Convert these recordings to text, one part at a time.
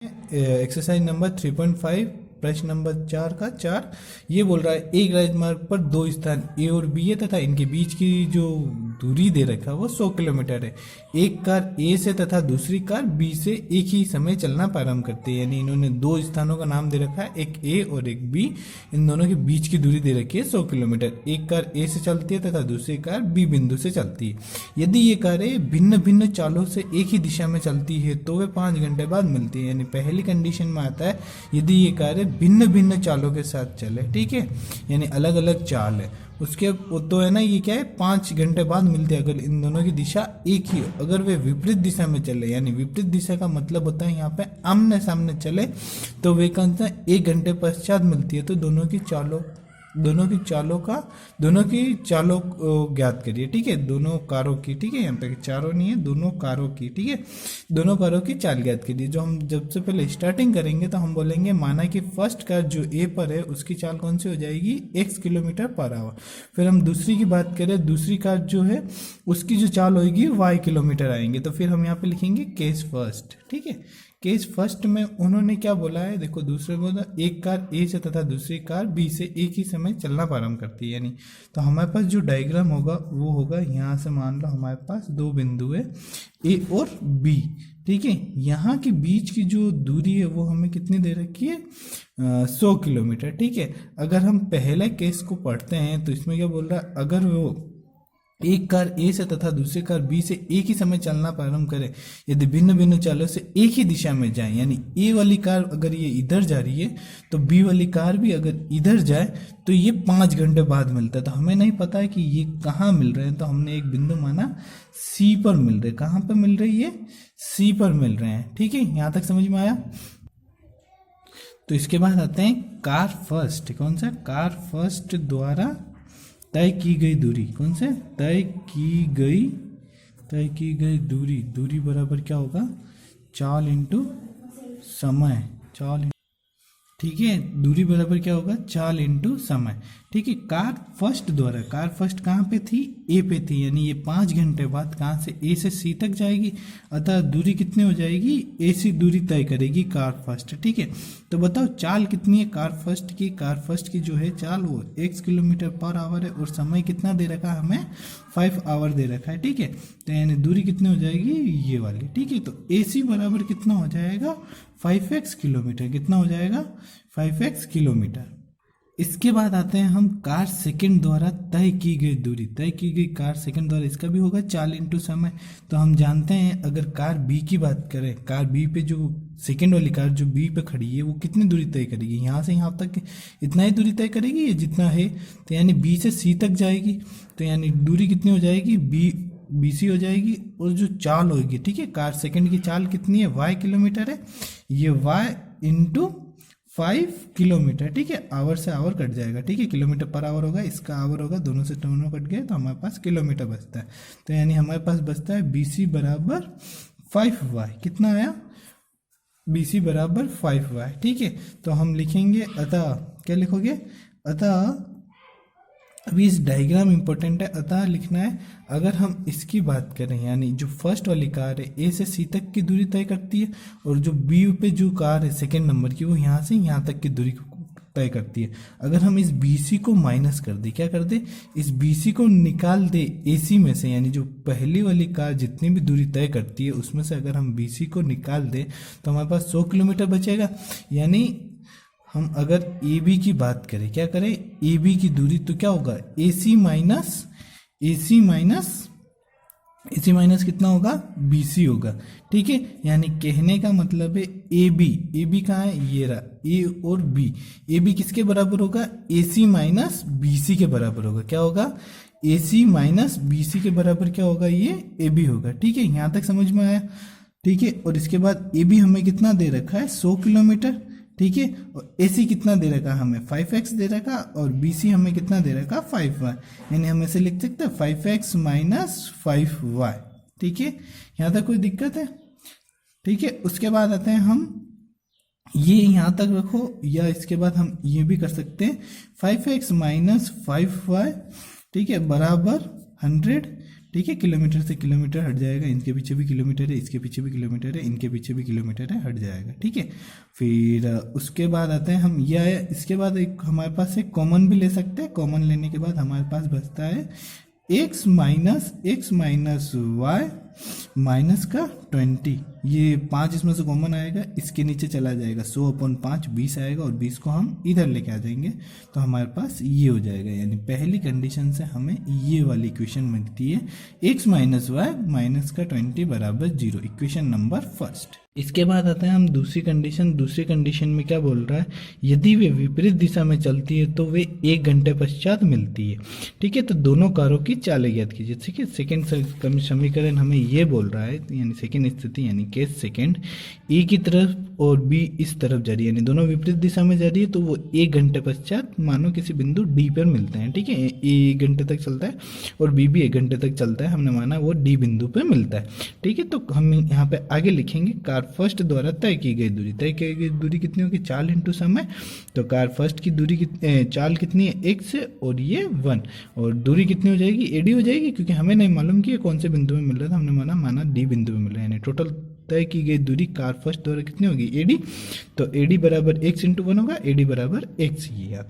Exercise number 3.5 प्रश्न number 4 का 4 ये बोल रहा है एक राजमार्ग पर दो स्थान ए और बी है तथा इनके बीच की जो दूरी दे रखा है वो 100 किलोमीटर है। एक कार ए से तथा दूसरी कार बी से एक ही समय चलना प्रारंभ करती है। यानी इन्होंने दो स्थानों का नाम दे रखा है, एक ए और एक बी। इन दोनों के बीच की दूरी दे रखी है 100 किलोमीटर। एक कार ए से चलती है तथा दूसरी कार बी बिंदु से चलती है। यदि ये कारें भिन्न भिन्न चालों से एक ही दिशा में चलती है तो वे 5 घंटे बाद मिलती है। यानी पहली कंडीशन में आता है यदि ये कारें भिन्न भिन्न चालों के साथ चले, ठीक है, यानी अलग अलग चाल है उसके तो है ना, ये क्या है 5 घंटे बाद मिलते हैं अगर इन दोनों की दिशा एक ही हो। अगर वे विपरीत दिशा में चले, यानी विपरीत दिशा का मतलब होता है यहाँ पे आमने सामने चले, तो वे कौन सा 1 घंटे पश्चात मिलती है। तो दोनों की चालों ज्ञात करिए, ठीक है, दोनों कारों की, ठीक है, यहाँ पे चारों नहीं है, दोनों कारों की, ठीक है, दोनों कारों की चाल ज्ञात करिए। जो हम जब से पहले स्टार्टिंग करेंगे तो हम बोलेंगे माना कि फर्स्ट कार जो ए पर है उसकी चाल कौन सी हो जाएगी x किलोमीटर पर आवर। फिर हम दूसरी की बात करें, दूसरी कार जो है उसकी जो चाल होगी y किलोमीटर आएंगे। तो फिर हम यहाँ पे लिखेंगे केस फर्स्ट, ठीक है। केस फर्स्ट में उन्होंने क्या बोला है, देखो दूसरे बोला एक कार ए से तथा दूसरी कार बी से एक ही समय चलना प्रारंभ करती है। यानी तो हमारे पास जो डायग्राम होगा वो होगा, यहाँ से मान लो हमारे पास दो बिंदु है ए और बी, ठीक है। यहाँ के बीच की जो दूरी है वो हमें कितनी दे रखी है 100 किलोमीटर, ठीक है। अगर हम पहले केस को पढ़ते हैं तो इसमें क्या बोल रहा है, अगर वो एक कार ए से तथा दूसरी कार बी से एक ही समय चलना प्रारंभ करे यदि भिन्न भिन्न चालों से एक ही दिशा में जाए, यानी ए वाली कार अगर ये इधर जा रही है तो बी वाली कार भी अगर इधर जाए तो ये 5 घंटे बाद मिलता है। तो हमें नहीं पता है कि ये कहाँ मिल रहे हैं, तो हमने एक बिंदु माना सी पर मिल रहे। कहाँ पर मिल रही है, सी पर मिल रहे हैं, ठीक है। यहाँ तक समझ में आया। तो इसके बाद आते हैं कार फर्स्ट, कौन सा, कार फर्स्ट द्वारा तय की गई दूरी, कौन से, तय की गई दूरी बराबर क्या होगा, चाल इंटू समय, ठीक है, दूरी बराबर क्या होगा, चाल इंटू समय, ठीक है। कार फर्स्ट द्वारा, कार फर्स्ट कहाँ पे थी, ए पे थी, यानी ये 5 घंटे बाद कहाँ से ए से सी तक जाएगी, अतः दूरी कितनी हो जाएगी, ए सी दूरी तय करेगी कार फर्स्ट, ठीक है। तो बताओ चाल कितनी है कार फर्स्ट की, कार फर्स्ट की जो है चाल वो x किलोमीटर पर आवर है और समय कितना दे रखा है हमें 5 आवर दे रखा है, ठीक है। तो यानी दूरी कितनी हो जाएगी ये वाली, ठीक है। तो ए सी बराबर कितना हो जाएगा 5x किलोमीटर, कितना हो जाएगा 5x किलोमीटर। इसके बाद आते हैं हम कार सेकंड द्वारा तय की गई दूरी, तय की गई कार सेकंड द्वारा, इसका भी होगा चाल इंटू समय। तो हम जानते हैं अगर कार बी की बात करें, कार बी पे जो सेकंड वाली कार जो बी पे खड़ी है वो कितनी दूरी तय करेगी, यहाँ से यहाँ तक इतना ही दूरी तय करेगी ये जितना है, तो यानी बी से सी तक जाएगी। तो यानी दूरी कितनी हो जाएगी बी सी हो जाएगी। और जो चाल होगी, ठीक है, कार सेकंड की चाल कितनी है y किलोमीटर है, ये y इंटू 5 किलोमीटर, ठीक है, आवर से आवर कट जाएगा, ठीक है, किलोमीटर पर आवर होगा, इसका आवर होगा, दोनों से दोनों कट गए तो हमारे पास किलोमीटर बचता है। तो यानी हमारे पास बचता है BC बराबर 5y, कितना आया, BC बराबर 5y, ठीक है। तो हम लिखेंगे अतः, क्या लिखोगे, अतः अभी इस डायग्राम इंपॉर्टेंट है, अतः लिखना है। अगर हम इसकी बात करें, यानी जो फर्स्ट वाली कार है ए से सी तक की दूरी तय करती है और जो बी पे जो कार है सेकंड नंबर की वो यहाँ से यहाँ तक की दूरी तय करती है। अगर हम इस BC को माइनस कर दे, क्या कर दे, इस BC को निकाल दे AC में से, यानी जो पहली वाली कार जितनी भी दूरी तय करती है उसमें से अगर हम BC को निकाल दे तो हमारे पास 100 किलोमीटर बचेगा। यानी हम अगर AB की बात करें, क्या करें, AB की दूरी तो क्या होगा AC माइनस कितना होगा BC होगा, ठीक है। यानी कहने का मतलब है AB कहाँ है, ये रहा A और B, AB किसके बराबर होगा, AC माइनस BC के बराबर होगा, क्या होगा, AC माइनस BC के बराबर क्या होगा, ये AB होगा, ठीक है। यहाँ तक समझ में आया, ठीक है। और इसके बाद AB हमें कितना दे रखा है 100 किलोमीटर, ठीक है, और AC कितना दे रखा हमें 5x दे रखा, और BC हमें कितना दे रखा 5y, यानी हम ऐसे लिख सकते हैं 5x माइनस 5y, ठीक है। यहाँ तक कोई दिक्कत है, ठीक है। उसके बाद आते हैं हम, ये यहाँ तक रखो, या इसके बाद हम ये भी कर सकते हैं 5x माइनस 5y, ठीक है, बराबर 100, ठीक है, किलोमीटर से किलोमीटर हट जाएगा, इनके पीछे भी किलोमीटर है, इसके पीछे भी किलोमीटर है, इनके पीछे भी किलोमीटर है, हट जाएगा। ठीक है, फिर उसके बाद आते हैं हम, यह इसके बाद एक हमारे पास एक कॉमन भी ले सकते हैं। कॉमन लेने के बाद हमारे पास बचता है x माइनस वाई माइनस का 20, ये 5 इसमें से कॉमन आएगा, इसके नीचे चला जाएगा, 100/5 20 आएगा, और 20 को हम इधर लेके आ जाएंगे तो हमारे पास ये हो जाएगा। यानी पहली कंडीशन से हमें ये वाली इक्वेशन मिलती है, x माइनस वाई माइनस का 20 बराबर 0, इक्वेशन नंबर फर्स्ट। इसके बाद आते हैं हम दूसरी कंडीशन। दूसरी कंडीशन में क्या बोल रहा है, यदि वे विपरीत दिशा में चलती है तो वे 1 घंटे पश्चात मिलती है। ठीक है, तो दोनों कारों की चालें ज्ञात कीजिए। ठीक है, सेकेंड समीकरण हमें ये बोल रहा है, यानी सेकेंड स्थिति यानी केस सेकेंड, ए की तरफ और बी इस तरफ जा रही है, यानी दोनों विपरीत दिशा में जा रही है, तो वो 1 घंटे पश्चात मानो किसी बिंदु डी पर मिलते हैं। ठीक है, ए 1 घंटे तक चलता है और बी भी 1 घंटे तक चलता है, हमने माना वो डी बिंदु पर मिलता है। ठीक है, तो हम यहाँ पे आगे लिखेंगे कार फर्स्ट द्वारा तय की गई दूरी कितनी होगी, चाल इंटू समय। तो कार फर्स्ट की दूरी चाल कितनी है, x और ये 1, और दूरी कितनी हो जाएगी, एडी हो जाएगी, क्योंकि हमें नहीं मालूम कि ये कौन से बिंदु में मिल रहा था, हमने माना डी बिंदु में मिल रहा है, यानी टोटल तय की गई दूरी कार फर्स्ट द्वारा कितनी होगी, एडी। तो एडी बराबर x इंटू 1 होगा, एडी बराबर x ही है।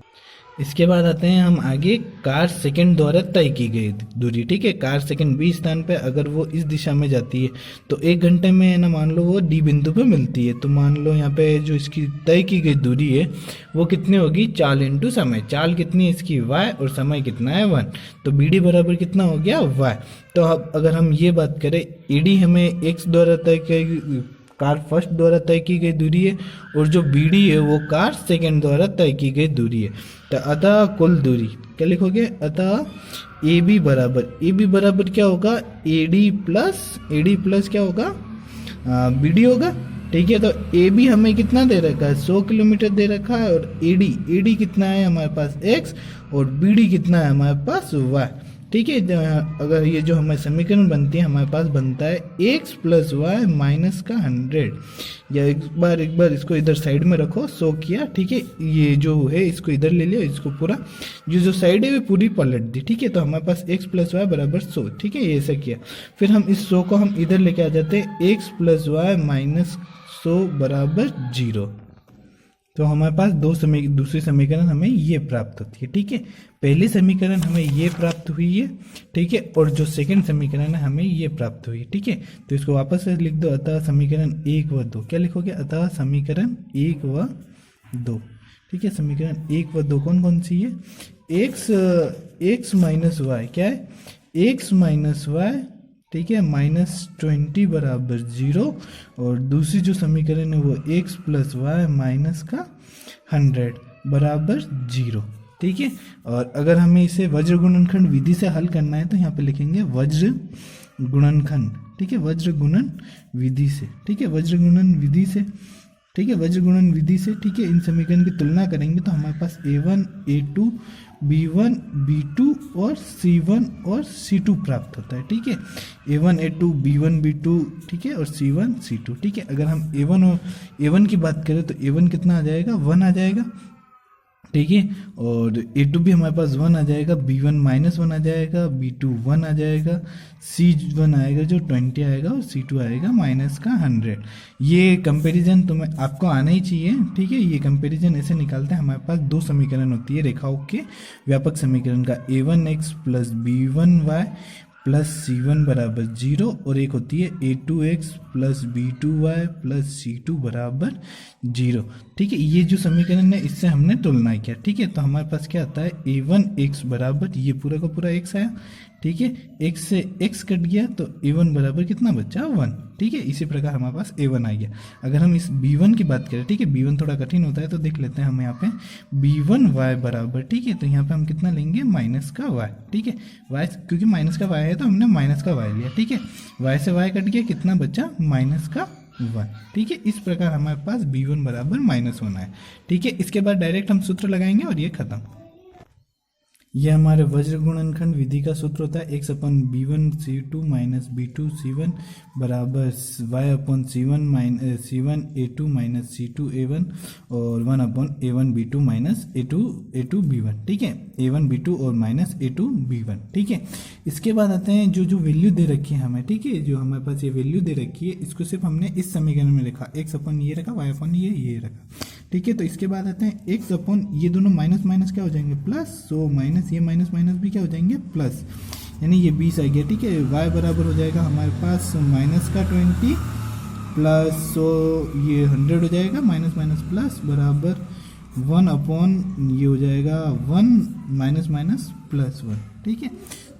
इसके बाद आते हैं हम आगे, कार सेकंड द्वारा तय की गई दूरी। ठीक है, कार सेकंड बी स्थान पे अगर वो इस दिशा में जाती है तो 1 घंटे में ना मान लो वो डी बिंदु पे मिलती है, तो मान लो यहाँ पे जो इसकी तय की गई दूरी है वो कितनी होगी, चाल इंटू समय। चाल कितनी है इसकी, y, और समय कितना है 1, तो बी डी बराबर कितना हो गया, y। तो अब अगर हम ये बात करें, ईडी हमें x द्वारा तय कार फर्स्ट द्वारा तय की गई दूरी है, और जो BD है वो कार सेकंड द्वारा तय की गई दूरी है। तो अतः कुल दूरी क्या लिखोगे, अतः AB बराबर क्या होगा, AD प्लस क्या होगा, BD होगा। ठीक है, तो AB हमें कितना दे रखा है, 100 किलोमीटर दे रखा है, और AD कितना है हमारे पास x, और BD कितना है हमारे पास y। ठीक है, अगर ये जो हमारे समीकरण बनती है, हमारे पास बनता है x प्लस वाई माइनस का 100, या एक बार इसको इधर साइड में रखो, 100 किया। ठीक है, ये जो है इसको इधर ले लिया, इसको पूरा जो साइड है वो पूरी पलट दी। ठीक है, तो हमारे पास x प्लस वाई बराबर 100। ठीक है, ये ऐसा किया, फिर हम इस 100 को हम इधर लेके आ जाते हैं, x प्लस वाई माइनस 100 बराबर 0। तो हमारे पास दूसरी समीकरण हमें ये प्राप्त होती है। ठीक है, पहली समीकरण हमें ये प्राप्त हुई है। ठीक है, और जो सेकंड समीकरण है हमें ये प्राप्त हुई है। ठीक है, तो इसको वापस से लिख दो, अतः समीकरण 1 व 2 क्या लिखोगे, अतः समीकरण 1 व 2। ठीक है, समीकरण 1 व 2 कौन कौन सी है, x माइनस वाई क्या है, x माइनस वाई। ठीक है, -20 बराबर 0, और दूसरी जो समीकरण है वो x प्लस वाई माइनस का 100 बराबर 0। ठीक है, और अगर हमें इसे वज्र गुणनखंड विधि से हल करना है तो यहाँ पे लिखेंगे वज्र गुणनखंड। ठीक है, वज्र गुणन विधि से। ठीक है, वज्र गुणन विधि से। ठीक है, वज्र गुणन विधि से। ठीक है, इन समीकरण की तुलना करेंगे तो हमारे पास A1 A2 B1 B2 और C1 और C2 प्राप्त होता है। ठीक है, A1 A2 B1 B2 ठीक है, और C1 C2। ठीक है, अगर हम A1 की बात करें तो A1 कितना आ जाएगा, 1 आ जाएगा। ठीक है, और A2 भी हमारे पास 1 आ जाएगा, B1 -1 आ जाएगा, B2 1 आ जाएगा, C1 आएगा जो 20 आएगा, और C2 आएगा माइनस का 100। ये कंपैरिजन तुम्हें आपको आना ही चाहिए। ठीक है, ये कंपैरिजन ऐसे निकालते हैं, हमारे पास 2 समीकरण होती है रेखाओं के व्यापक समीकरण का, A1x plus B1y plus C1 बराबर 0, और एक होती है A2x plus B2y plus C2 बराबर 0। ठीक है, ये जो समीकरण है इससे हमने तुलना किया। ठीक है, तो हमारे पास क्या आता है, A1x बराबर, ये पूरा का पूरा x आया। ठीक है, x से x कट गया तो A1 बराबर कितना बचा, 1। ठीक है, इसी प्रकार हमारे पास A1 आ गया। अगर हम इस B1 की बात करें, ठीक है, B1 थोड़ा कठिन होता है तो देख लेते हैं हम यहाँ पे B1y बराबर। ठीक है, तो यहाँ पे हम कितना लेंगे, माइनस का y। ठीक है, y क्योंकि माइनस का y है तो हमने माइनस का y लिया। ठीक है, y से y कट गया, कितना बचा, माइनस का 1। ठीक है, इस प्रकार हमारे पास B1 बराबर -1 है। ठीक है, इसके बाद डायरेक्ट हम सूत्र लगाएंगे और ये खत्म। ये हमारे वज्र गुणनखंड विधि का सूत्र होता है x/b1c2 माइनस b2c1 बराबर y/c1a2 माइनस c2a1 और 1/a1b2 माइनस a2b1। ठीक है, a1b2 और माइनस a2b1। ठीक है, इसके बाद आते हैं जो वैल्यू दे रखी है हमें। ठीक है, जो हमारे पास ये वैल्यू दे रखी है इसको सिर्फ हमने इस समीकरण में लिखा, x/ ये रखा, y/ये रखा। ठीक है, तो इसके बाद आते हैं x/ ये दोनों माइनस माइनस क्या हो जाएंगे प्लस, सो माइनस ये माइनस माइनस भी क्या हो जाएंगे प्लस, यानी ये 20 आ गया। ठीक है, y बराबर हो जाएगा हमारे पास माइनस का 20 प्लस, सो ये 100 हो जाएगा, माइनस माइनस प्लस बराबर 1 ये हो जाएगा 1 माइनस माइनस प्लस 1। ठीक है,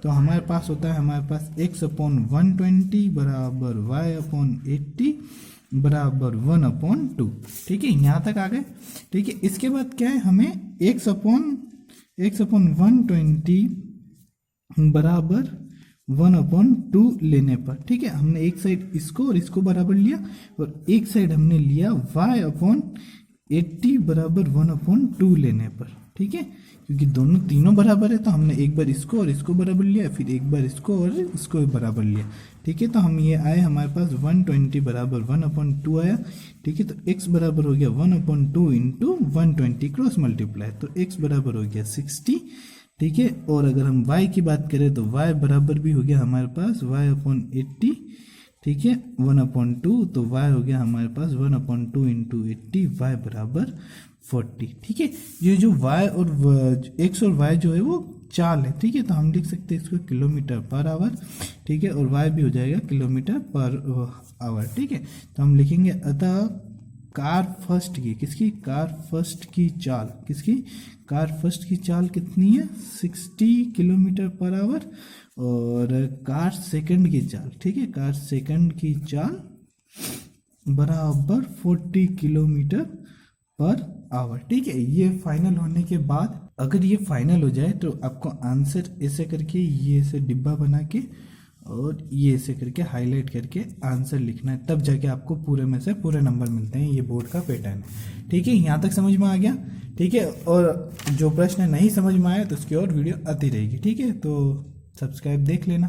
तो हमारे पास होता है हमारे पास x/120 बराबर y/80 बराबर 1/2। ठीक है, यहाँ तक आ गए। ठीक है, इसके बाद क्या है, हमें x/120 बराबर 1/2 लेने पर, ठीक है, हमने एक साइड इसको और इसको बराबर लिया और एक साइड हमने लिया y/80 बराबर 1/2 लेने पर। ठीक है, क्योंकि दोनों तीनों बराबर है तो हमने एक बार इसको और इसको बराबर लिया, फिर एक बार इसको और इसको बराबर लिया। ठीक है, तो हम ये आए हमारे पास 120 बराबर 1/2 आया। ठीक है, तो x बराबर हो गया 1/2 इंटू 120 क्रॉस मल्टीप्लाई, तो x बराबर हो गया 60। ठीक है, और अगर हम y की बात करें तो y बराबर भी हो गया हमारे पास y/80। ठीक है, 1/2, तो y हो गया हमारे पास 1/2 इंटू 80, y बराबर 40। ठीक है, ये जो y और x और y जो है वो चाल है। ठीक है, तो हम लिख सकते हैं इसको किलोमीटर पर आवर। ठीक है, और y भी हो जाएगा किलोमीटर पर आवर। ठीक है, तो हम लिखेंगे अतः कार फर्स्ट की, किसकी, कार फर्स्ट की चाल, किसकी, कार फर्स्ट की चाल कितनी है 60 किलोमीटर पर आवर, और कार सेकंड की चाल, ठीक है, कार सेकंड की चाल बराबर 40 किलोमीटर पर आवर। ठीक है, ये फाइनल होने के बाद अगर ये फाइनल हो जाए तो आपको आंसर ऐसे करके, ये ऐसे डिब्बा बना के और ये ऐसे करके हाईलाइट करके आंसर लिखना है, तब जाके आपको पूरे में से पूरे नंबर मिलते हैं। ये बोर्ड का पैटर्न है। ठीक है, यहाँ तक समझ में आ गया। ठीक है, और जो प्रश्न नहीं समझ में आया तो उसकी और वीडियो आती रहेगी। ठीक है, तो सब्सक्राइब देख लेना।